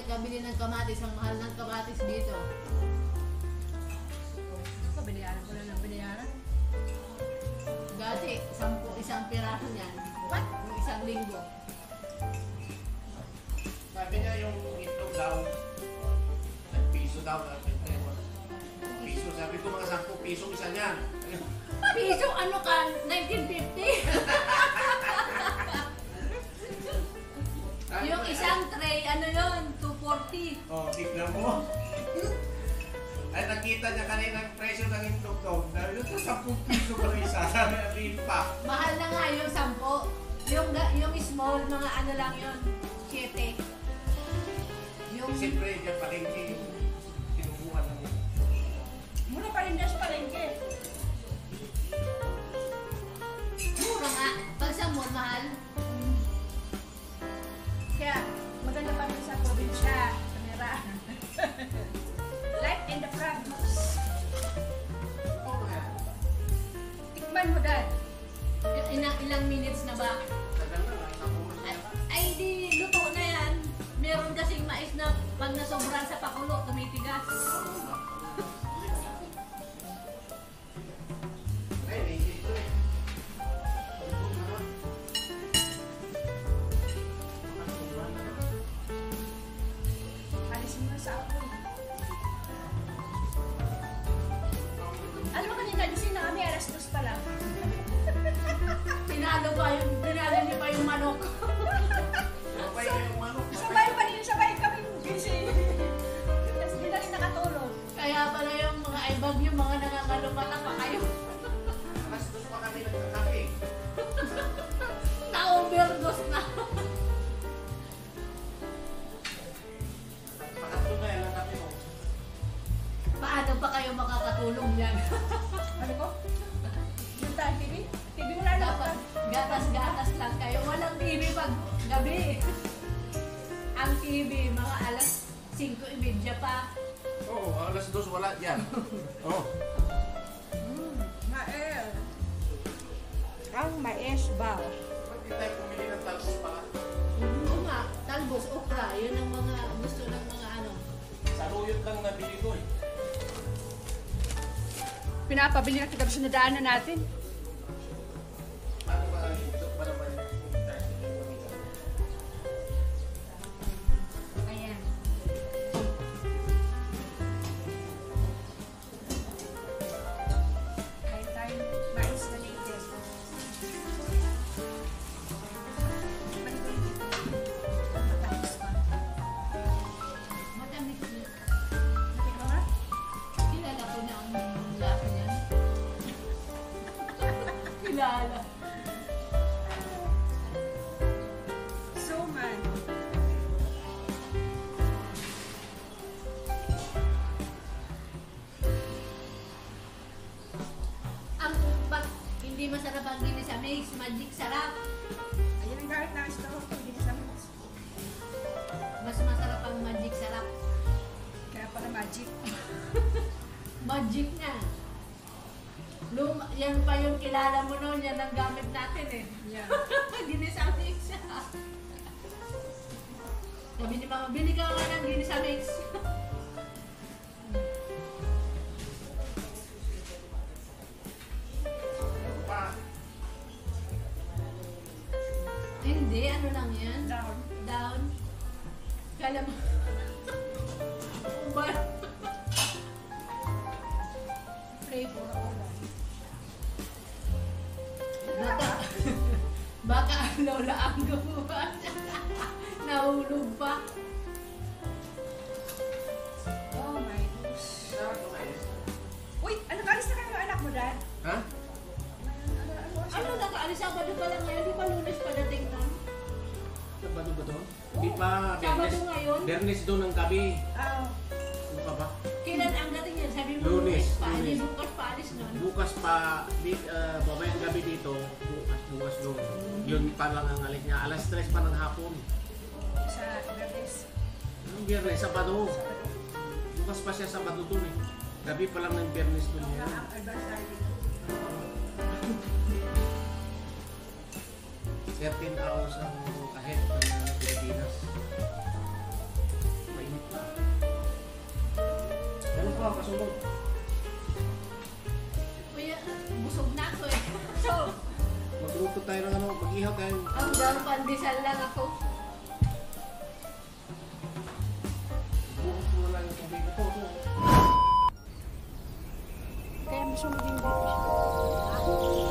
Nagkabili ng kamatis, ang mahal ng kamatis dito. Binayaran ko lang ng binayaran. Dati, isang piraso niyan. What? Yung isang linggo. Sabi niya yung itlog daw, nag-piso daw. Piso, sabi ko mga 10 piso isa niyan. Piso, ano ka? 1950? Yung isang tray, ano yun? 240. Oh, tignan mo. Ay, nakita niya kanina ang presyo ng itlog daw. Sabi niya, 10 piso pa rin isa. Sabi niya, rin pa. Mahal na nga yung 10. Yung small, mga ano lang yun. 7. Yung... Siyempre, dyan palengke yung sinubukan ng... Mura pa rin dyan sa palengke. Mura nga. Pag sa mall, mahal. Kaya, maganda pa rin sa probinsya. Kamera. Light in the front. ilang minutes na ba? Tagal na, isang oras na yata. Ay, di, luto na yan. Meron kasing mais na pag nasobran sa pakulo, tumitigas. Ay, naisip ko eh. Alisin mo sa apoy. Alam mo kanina, gising na kami, alas 2 pa lang. Tinalo niyo pa yung manok. Sabay yung manok. Sabay kami gising. Tapos di na rin nakatulog. Kaya pala yung mga ibag yung mga nangangalupala pa kayo. Alas 2 pa kami nagkakape. Na-overdose na. Pakatlo na yan ang kape mo. Paano pa kayo makakatulong yan? Ano ko? Yung tayo, TV? TV wala na. Dapat gatas-gatas lang kayo. Walang TV pag gabi. Ang TV, mga alas 5:30 pa. Oo, alas 2 wala yan. Oo. Mael. Ang mais ba? Ba't di tayo pumili ng talbos pala? Oo nga, talbos, okra. Yun ang mga gusto ng mga ano. Saluyot lang nabili ko eh. Pinapabili na kita sa nadaanan natin. Paano ba ito para ba yung Ayan. Kain tayo mais na native. Matamis pa. Matamis niya. Nakita mo nga? Kilala ko na ang lasa niyan. Kilala. Suman. Ang pag hindi masarap ang ginisa, may magic sarap. Ayan ang gamit namin sa tawag ko. Hindi sa amin. Mas masarap ang magic sarap. Kaya pala magic. Magic na. Yan pa yung kilala mo noon, yan ang gamit natin eh. Yeah. Ginisa mix. Sabi ni Mama, bili ka nga ng ginisa mix. pa? Hindi, ano lang yan? Down. Down. Kala mo. Ba? Flavor ako lang. Baka ang lola ang gumawa. Nahulog pa. Oh my gosh. Sarap ng mais. Uy, ano kalis na kayo ng anak mo, Dad? Ha? Ano nakaalis Sabado pa lang ngayon? Di ba Lunes pa dating na? Sabado ba to? Hindi pa. Sabado ngayon? Bernes doon ang gabi. Ah, Ano ka ba? Kailan ang dating yan? Sabi mo Lunes, pa. Hindi Lunes. bukas pa alis nun. Bukas pa, babayang gabi dito. Bukas doon. Yun pa lang ang alis niya. Alas 3 pa ng hapon. sa Bernes. Anong Biyernes? Sabado. Bukas pa siya Sabado doon eh. Gabi pa lang ng Biyernes doon Ang yan. adversary dito. 13 hours ang ahead ng Pilipinas. Mainit pa. Ano pa? Kasunod. Kuya, busog na ako eh. So, Magluto tayo ng ano, mag-ihaw tayo. hanggang pandesal lang ako. Buhos mo lang yung tubig. Ito. Kaya mas maging dito siya.